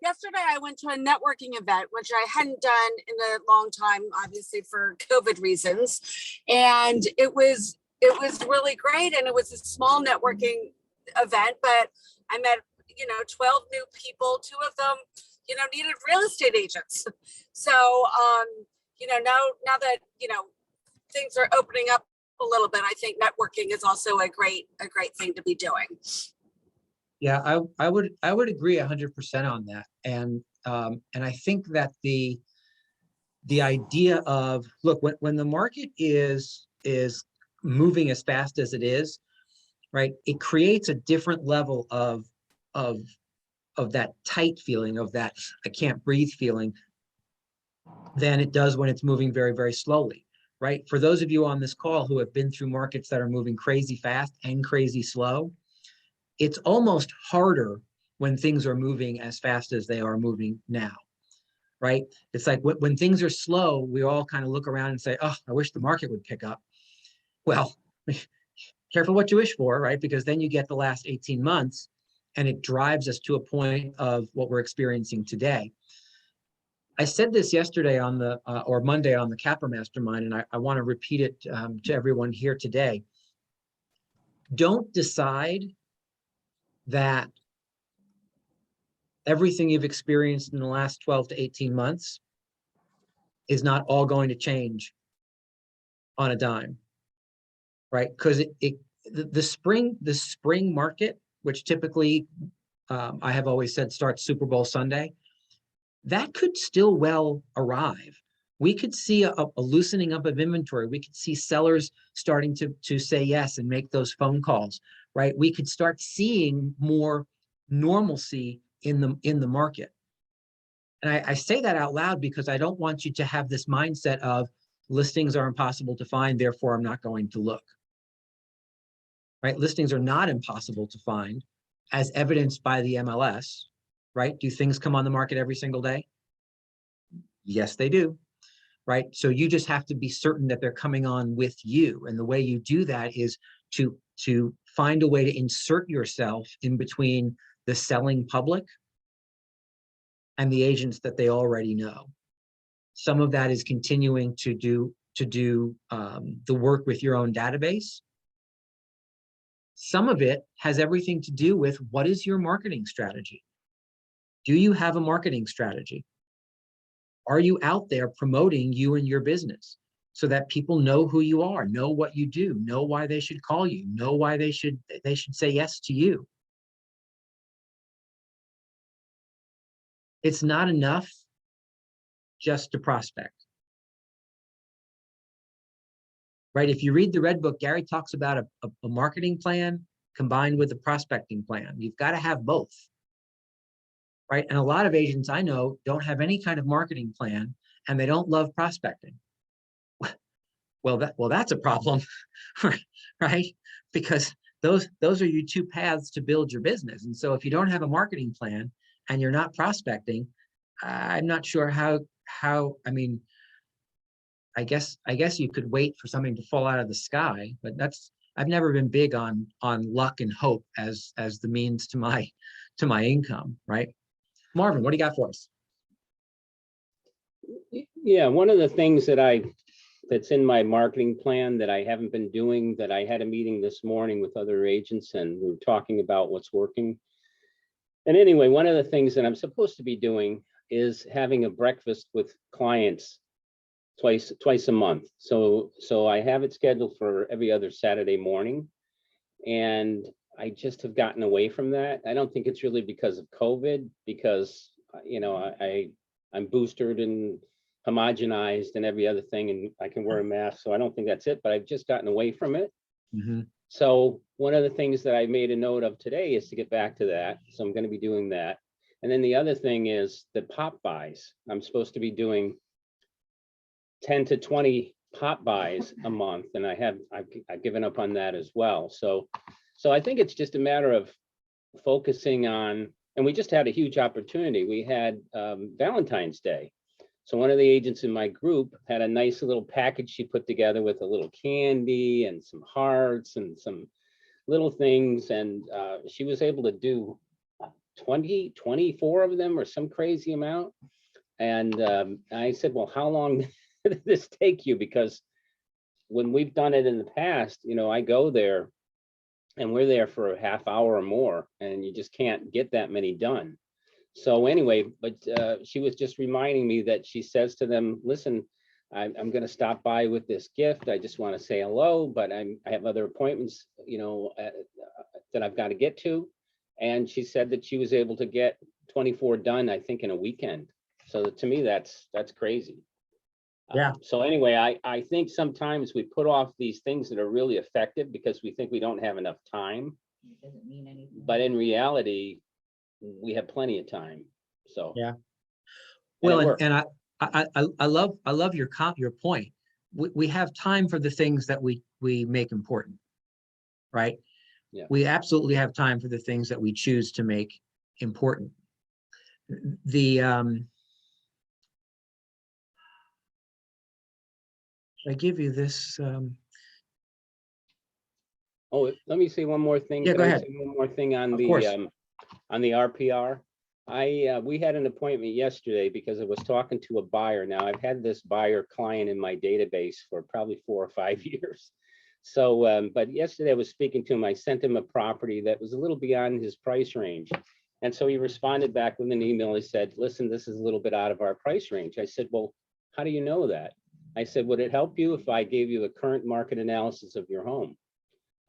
yesterday I went to a networking event, which I hadn't done in a long time, obviously for COVID reasons, and it was really great. And it was a small networking event, but I met 12 new people. 2 of them needed real estate agents. So now that things are opening up a little bit, I think networking is also a great thing to be doing. Yeah, I would agree 100% on that. And I think that the idea of, look, when the market is moving as fast as it is, right, it creates a different level of that tight feeling, of that I can't breathe feeling, than it does when it's moving very, very slowly, right? For those of you on this call who have been through markets that are moving crazy fast and crazy slow, it's almost harder when things are moving as fast as they are moving now, right? It's like when things are slow, we all kind of look around and say, oh, I wish the market would pick up. Well, careful what you wish for, right? Because then you get the last 18 months and it drives us to a point of what we're experiencing today. I said this yesterday on the, or Monday on the Capper Mastermind, and I want to repeat it to everyone here today. Don't decide that everything you've experienced in the last 12 to 18 months is not all going to change on a dime, right? Because the spring market, which typically I have always said starts Super Bowl Sunday, that could still well arrive. We could see a loosening up of inventory. We could see sellers starting to say yes and make those phone calls, right? We could start seeing more normalcy in the market. And I say that out loud because I don't want you to have this mindset of listings are impossible to find, therefore I'm not going to look. Right? Listings are not impossible to find, as evidenced by the MLS, right? Do things come on the market every single day? Yes, they do, right? So you just have to be certain that they're coming on with you. And the way you do that is to find a way to insert yourself in between the selling public and the agents that they already know. Some of that is continuing to do the work with your own database. Some of it has everything to do with what is your marketing strategy? Do you have a marketing strategy? Are you out there promoting you and your business so that people know who you are, know what you do, know why they should call you, know why they should say yes to you? It's not enough just to prospect. Right? If you read the Red Book, Gary talks about a marketing plan combined with a prospecting plan. You've got to have both. Right? And a lot of agents I know don't have any kind of marketing plan and they don't love prospecting. Well, that's a problem, right? Because those are your two paths to build your business. And so if you don't have a marketing plan and you're not prospecting, I'm not sure how, I mean, I guess you could wait for something to fall out of the sky, but I've never been big on luck and hope as the means to my income, right? Marvin, what do you got for us? Yeah, one of the things that's in my marketing plan that I haven't been doing, that I had a meeting this morning with other agents and we were talking about what's working. And anyway, one of the things that I'm supposed to be doing is having a breakfast with clients twice a month. So I have it scheduled for every other Saturday morning. And I just have gotten away from that. I don't think it's really because of COVID, because, you know, I'm boosted and homogenized and every other thing, and I can wear a mask. So I don't think that's it, but I've just gotten away from it. Mm-hmm. So one of the things that I made a note of today is to get back to that. So I'm going to be doing that. And then the other thing is the pop buys. I'm supposed to be doing 10 to 20 pop buys a month, and I've given up on that as well. So I think it's just a matter of focusing on, and we just had a huge opportunity. We had Valentine's Day. So one of the agents in my group had a nice little package she put together with a little candy and some hearts and some little things, and she was able to do 24 of them or some crazy amount. And I said, well, how long did this take you? Because when we've done it in the past, you know, I go there and we're there for a half hour or more, and you just can't get that many done. So anyway, but she was just reminding me that she says to them, listen, I'm going to stop by with this gift. I just want to say hello, but I have other appointments, you know, that I've got to get to. And she said that she was able to get 24 done, I think, in a weekend. So to me, that's crazy. Yeah. So anyway, I think sometimes we put off these things that are really effective because we think we don't have enough time. It doesn't mean anything. But in reality, we have plenty of time. So Yeah. And it Well, worked. and I love your point. We have time for the things that we make important, right? Yeah. We absolutely have time for the things that we choose to make important. I give you this. Oh, let me say one more thing. Yeah, Can go I ahead. say one more thing on Of the course. RPR? We had an appointment yesterday because I was talking to a buyer. Now I've had this buyer client in my database for probably 4 or 5 years. So, but yesterday I was speaking to him. I sent him a property that was a little beyond his price range. And so he responded back with an email. He said, listen, this is a little bit out of our price range. I said, well, how do you know that? I said, would it help you if I gave you the current market analysis of your home?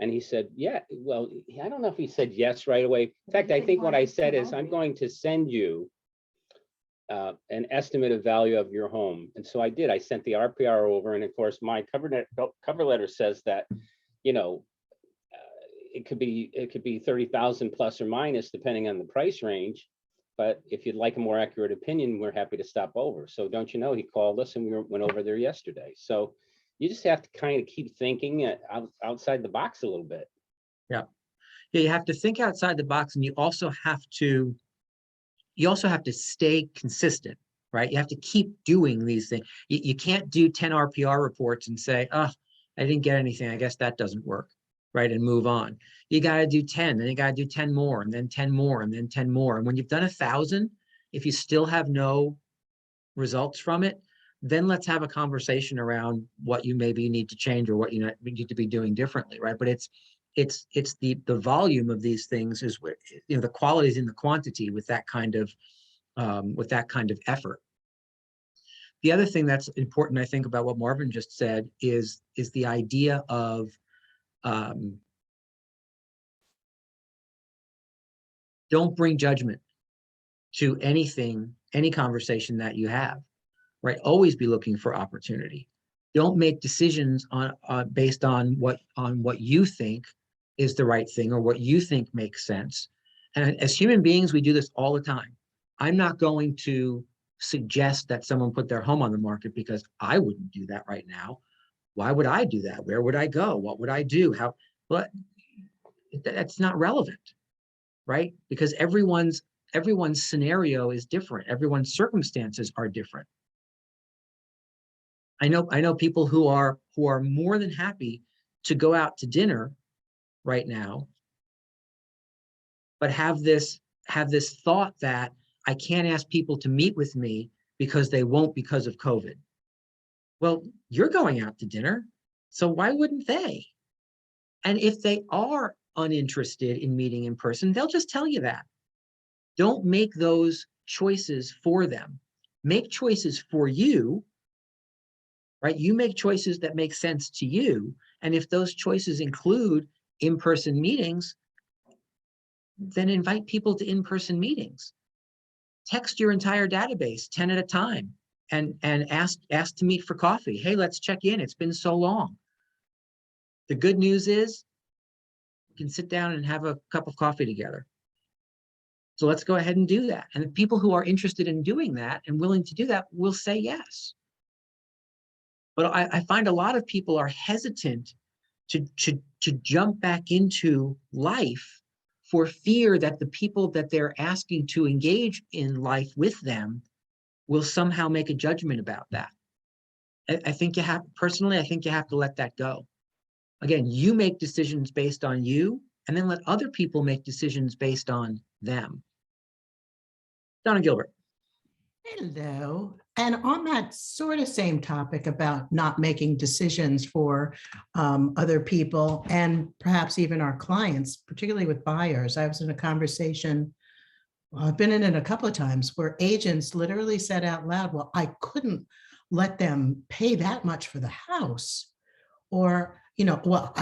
And he said, yeah, well, I don't know if he said yes right away. In fact, I think what I said is, I'm going to send you an estimate of value of your home. And so I did. I sent the RPR over. And of course, my cover letter says that, you know, it could be 30,000 plus or minus, depending on the price range. But if you'd like a more accurate opinion, we're happy to stop over. So don't you know, he called us and we went over there yesterday. So you just have to kind of keep thinking outside the box a little bit. Yeah, you have to think outside the box, and you also have to stay consistent, right? You have to keep doing these things. You can't do 10 RPR reports and say, oh, I didn't get anything, I guess that doesn't work, right? And move on. You got to do 10, then you got to do 10 more, and then 10 more, and then 10 more. And when you've done 1,000, if you still have no results from it, then let's have a conversation around what you maybe need to change or what you need to be doing differently, right? But it's the volume of these things is where, you know, the quality is in the quantity with that kind of effort. The other thing that's important, I think, about what Marvin just said is the idea of don't bring judgment to anything, any conversation that you have, right? Always be looking for opportunity. Don't make decisions based on what you think is the right thing or what you think makes sense. And as human beings, we do this all the time. I'm not going to suggest that someone put their home on the market because I wouldn't do that right now. Why would I do that? Where would I go? What would I do? How? Well, that's not relevant, right? Because everyone's scenario is different. Everyone's circumstances are different. I know people who are more than happy to go out to dinner right now, but have this thought that I can't ask people to meet with me because they won't because of COVID. Well, you're going out to dinner, so why wouldn't they? And if they are uninterested in meeting in person, they'll just tell you that. Don't make those choices for them. Make choices for you, right? You make choices that make sense to you. And if those choices include in-person meetings, then invite people to in-person meetings. Text your entire database 10 at a time and ask to meet for coffee. Hey, let's check in. It's been so long. The good news is you can sit down and have a cup of coffee together. So let's go ahead and do that. And the people who are interested in doing that and willing to do that will say yes. But I find a lot of people are hesitant to jump back into life for fear that the people that they're asking to engage in life with them will somehow make a judgment about that. I think you have to let that go. Again, you make decisions based on you, and then let other people make decisions based on them. Donna Gilbert. Hello. And on that sort of same topic about not making decisions for other people and perhaps even our clients, particularly with buyers, I was in a conversation, I've been in it a couple of times, where agents literally said out loud, well, I couldn't let them pay that much for the house. Or, you know, well,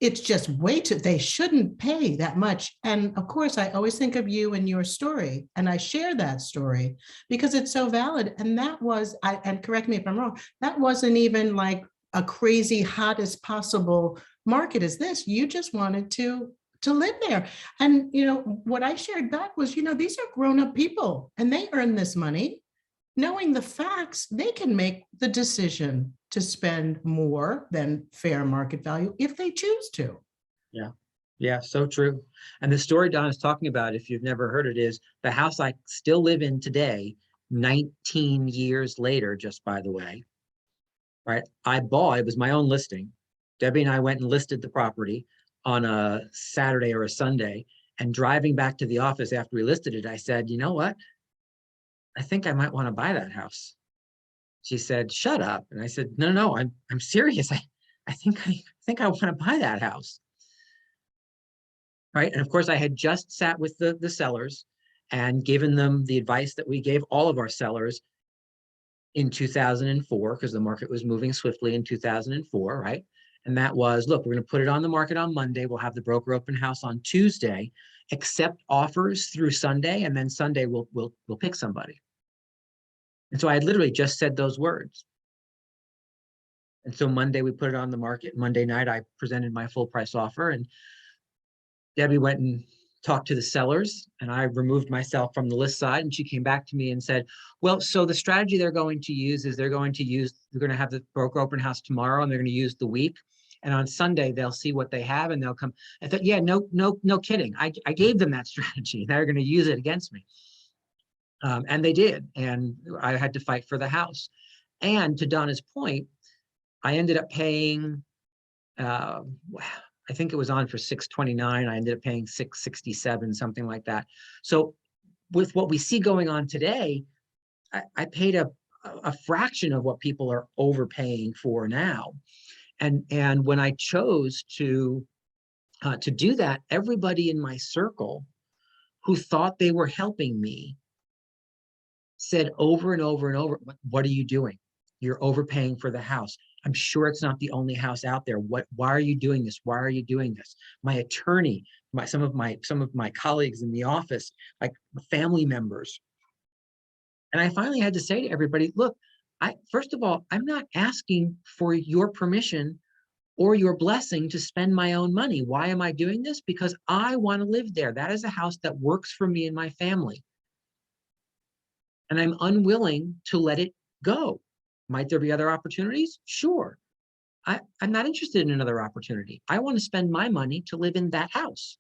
it's just way too, they shouldn't pay that much. And of course, I always think of you and your story, and I share that story because it's so valid. And that was, and correct me if I'm wrong, that wasn't even like a crazy hottest possible market as this. You just wanted to live there. And, you know, what I shared back was, you know, these are grown-up people and they earn this money. Knowing the facts, they can make the decision to spend more than fair market value if they choose to. Yeah, so true. And the story Don is talking about, if you've never heard it, is the house I still live in today, 19 years later, just by the way, right? It was my own listing. Debbie and I went and listed the property on a Saturday or a Sunday, and driving back to the office after we listed it, I said, you know what? I think I might want to buy that house. She said, shut up. And I said, no, I'm serious. I think I want to buy that house. Right. And of course I had just sat with the sellers, and given them the advice that we gave all of our sellers in 2004, because the market was moving swiftly in 2004, right? And that was, look, we're going to put it on the market on Monday. We'll have the broker open house on Tuesday, accept offers through Sunday, and then Sunday we'll pick somebody. And so I had literally just said those words. And so Monday we put it on the market. Monday night I presented my full price offer, and Debbie went and talked to the sellers, and I removed myself from the list side, and she came back to me and said, well, so the strategy they're going to use is they're going to have the broker open house tomorrow, and they're going to use the week. And on Sunday, they'll see what they have and they'll come. I thought, yeah, no kidding. I gave them that strategy. They're going to use it against me. And they did. And I had to fight for the house. And to Donna's point, I ended up paying, I think it was on for $629. I ended up paying $667, something like that. So with what we see going on today, I paid a fraction of what people are overpaying for now. And when I chose to do that, everybody in my circle who thought they were helping me said over and over and over, what are you doing? You're overpaying for the house. I'm sure it's not the only house out there. Why are you doing this? Why are you doing this? My attorney, some of my colleagues in the office, like family members. And I finally had to say to everybody, look, first of all, I'm not asking for your permission or your blessing to spend my own money. Why am I doing this? Because I want to live there. That is a house that works for me and my family. And I'm unwilling to let it go. Might there be other opportunities? Sure. I'm not interested in another opportunity. I want to spend my money to live in that house.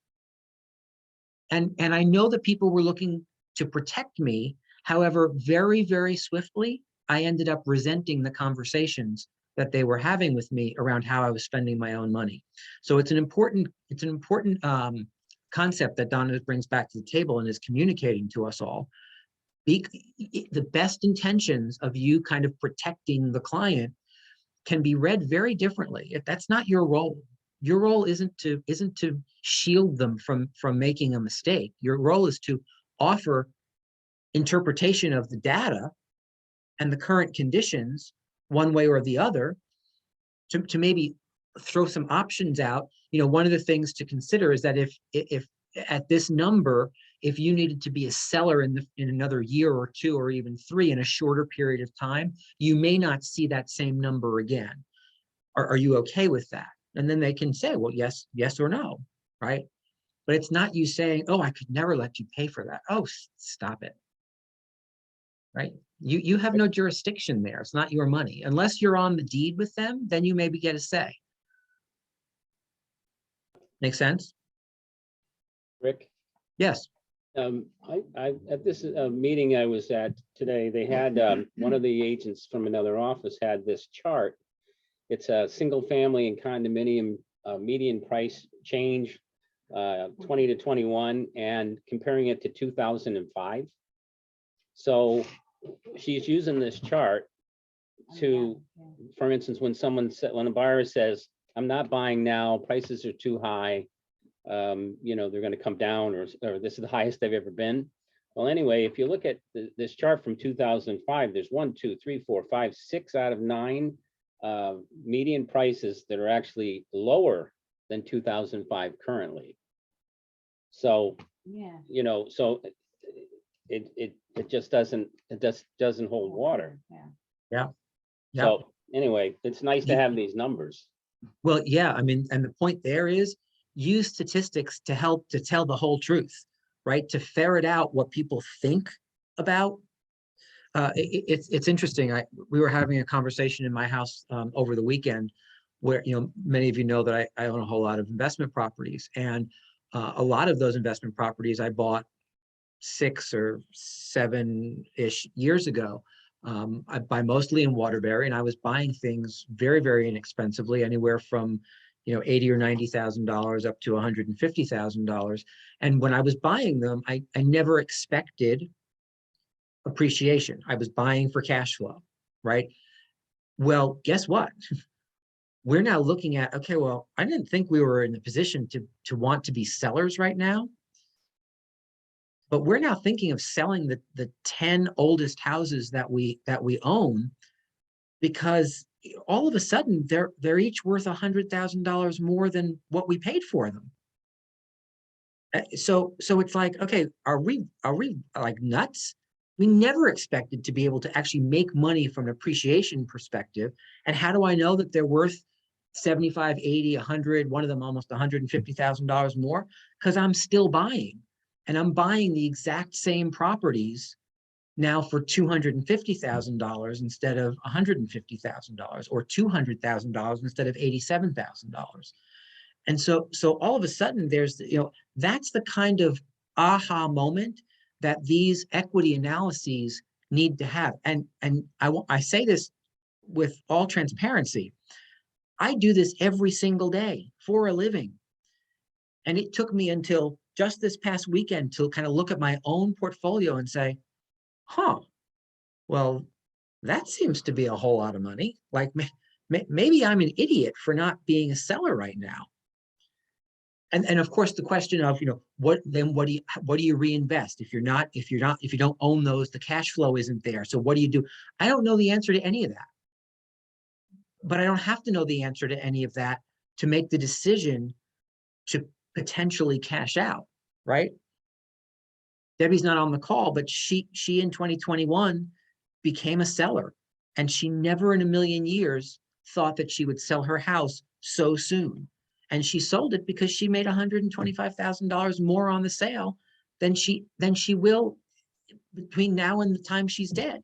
And I know that people were looking to protect me. However, very, very swiftly, I ended up resenting the conversations that they were having with me around how I was spending my own money. So it's an important concept that Donna brings back to the table and is communicating to us all. The best intentions of you kind of protecting the client can be read very differently. That's not your role. Your role isn't to shield them from making a mistake. Your role is to offer interpretation of the data and the current conditions one way or the other, to maybe throw some options out. You know, one of the things to consider is that if at this number, if you needed to be a seller in another year or two or even 3 in a shorter period of time, you may not see that same number again. Are you okay with that? And then they can say, well, yes or no, right? But it's not you saying, oh, I could never let you pay for that. Oh, stop it, right? You have no jurisdiction there. It's not your money. Unless you're on the deed with them, then you maybe get a say. Make sense? Rick? Yes. At this meeting I was at today, they had one of the agents from another office had this chart. It's a single family and condominium median price change, 20 to 21, and comparing it to 2005. So she's using this chart to, for instance, when a buyer says, I'm not buying now, prices are too high, you know, they're going to come down, or this is the highest they've ever been. Well, anyway, if you look at this chart from 2005, there's 1, 2, 3, 4, 5, 6 out of 9 median prices that are actually lower than 2005 currently. So, yeah, you know, so it just doesn't hold water. Yeah. So anyway, it's nice to have these numbers. Well, yeah, I mean, and the point there is use statistics to help to tell the whole truth, right? To ferret out what people think about. It's interesting. We were having a conversation in my house over the weekend where, you know, many of you know that I own a whole lot of investment properties, and a lot of those investment properties I bought 6 or 7-ish years ago. I buy mostly in Waterbury, and I was buying things very, very inexpensively, anywhere from, you know, $80,000 or $90,000 up to $150,000. And when I was buying them, I never expected appreciation. I was buying for cash flow, right? Well, guess what? We're now looking at, okay, well, I didn't think we were in a position to want to be sellers right now. But we're now thinking of selling the 10 oldest houses that we own, because all of a sudden they're each worth $100,000 more than what we paid for them. So it's like, okay, are we like nuts? We never expected to be able to actually make money from an appreciation perspective. And how do I know that they're worth 75, 80, 100, one of them almost $150,000 more? Because I'm still buying, and I'm buying the exact same properties now for $250,000 instead of $150,000, or $200,000 instead of $87,000. And so all of a sudden there's, that's the kind of aha moment that these equity analyses need to have. And I say this with all transparency. I do this every single day for a living. And it took me until just this past weekend to kind of look at my own portfolio and say, huh, well, that seems to be a whole lot of money. Like maybe I'm an idiot for not being a seller right now. And of course the question of, what do you reinvest if you don't own those, the cash flow isn't there. So what do you do? I don't know the answer to any of that. But I don't have to know the answer to any of that to make the decision to potentially cash out, right? Debbie's not on the call, but she in 2021 became a seller, and she never in a million years thought that she would sell her house so soon. And she sold it because she made $125,000 more on the sale than she will between now and the time she's dead.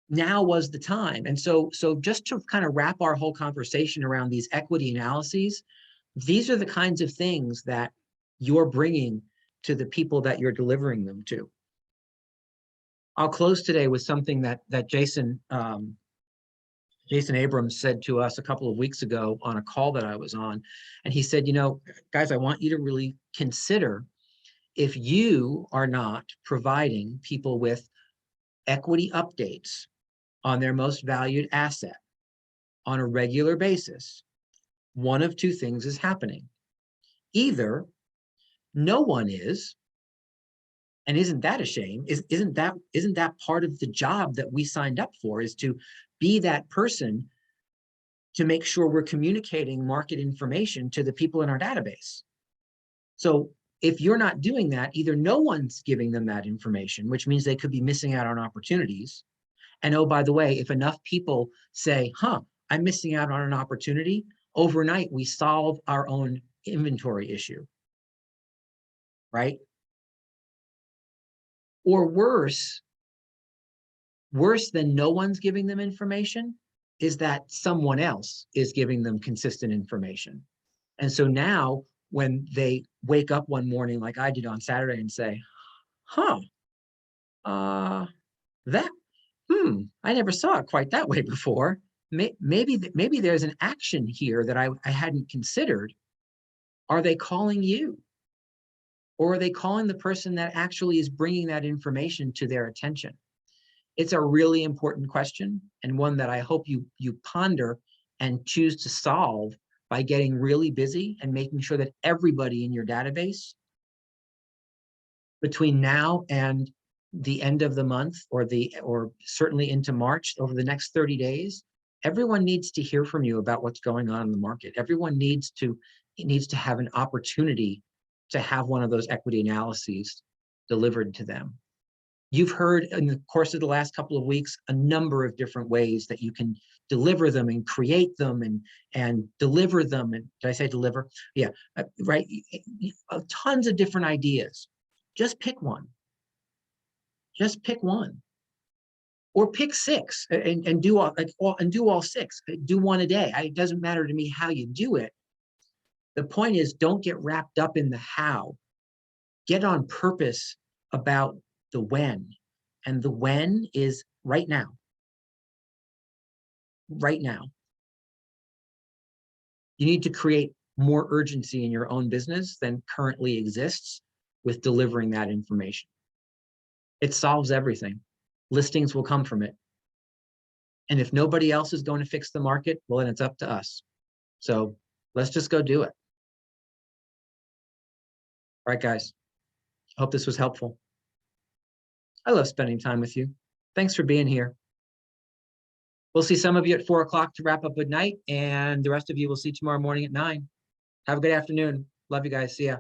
Now was the time. And so just to kind of wrap our whole conversation around these equity analyses, these are the kinds of things that you're bringing to the people that you're delivering them to. I'll close today with something that Jason Abrams said to us a couple of weeks ago on a call that I was on. And he said, guys, I want you to really consider, if you are not providing people with equity updates on their most valued asset on a regular basis, one of two things is happening. Either no one is, and isn't that a shame? Isn't that part of the job that we signed up for, is to be that person to make sure we're communicating market information to the people in our database. So if you're not doing that, either no one's giving them that information, which means they could be missing out on opportunities. And oh, by the way, if enough people say, I'm missing out on an opportunity, overnight we solve our own inventory issue, right? Or worse than no one's giving them information is that someone else is giving them consistent information. And so now when they wake up one morning like I did on Saturday and say, I never saw it quite that way before. Maybe there's an action here that I hadn't considered. Are they calling you? Or are they calling the person that actually is bringing that information to their attention? It's a really important question, and one that I hope you ponder and choose to solve by getting really busy and making sure that everybody in your database between now and the end of the month, or certainly into March, over the next 30 days, everyone needs to hear from you about what's going on in the market. Everyone needs to have an opportunity to have one of those equity analyses delivered to them. You've heard in the course of the last couple of weeks a number of different ways that you can deliver them and create them and deliver them. And did I say deliver? Yeah, right. Tons of different ideas. Just pick one. Just pick one, or pick six and do all six. Do one a day. It doesn't matter to me how you do it. The point is, don't get wrapped up in the how. Get on purpose about the when, and the when is right now. Right now. You need to create more urgency in your own business than currently exists with delivering that information. It solves everything. Listings will come from it. And if nobody else is going to fix the market, well, then it's up to us. So let's just go do it. All right, guys. Hope this was helpful. I love spending time with you. Thanks for being here. We'll see some of you at 4 o'clock to wrap up at night, and the rest of you will see tomorrow morning at 9. Have a good afternoon. Love you guys. See ya.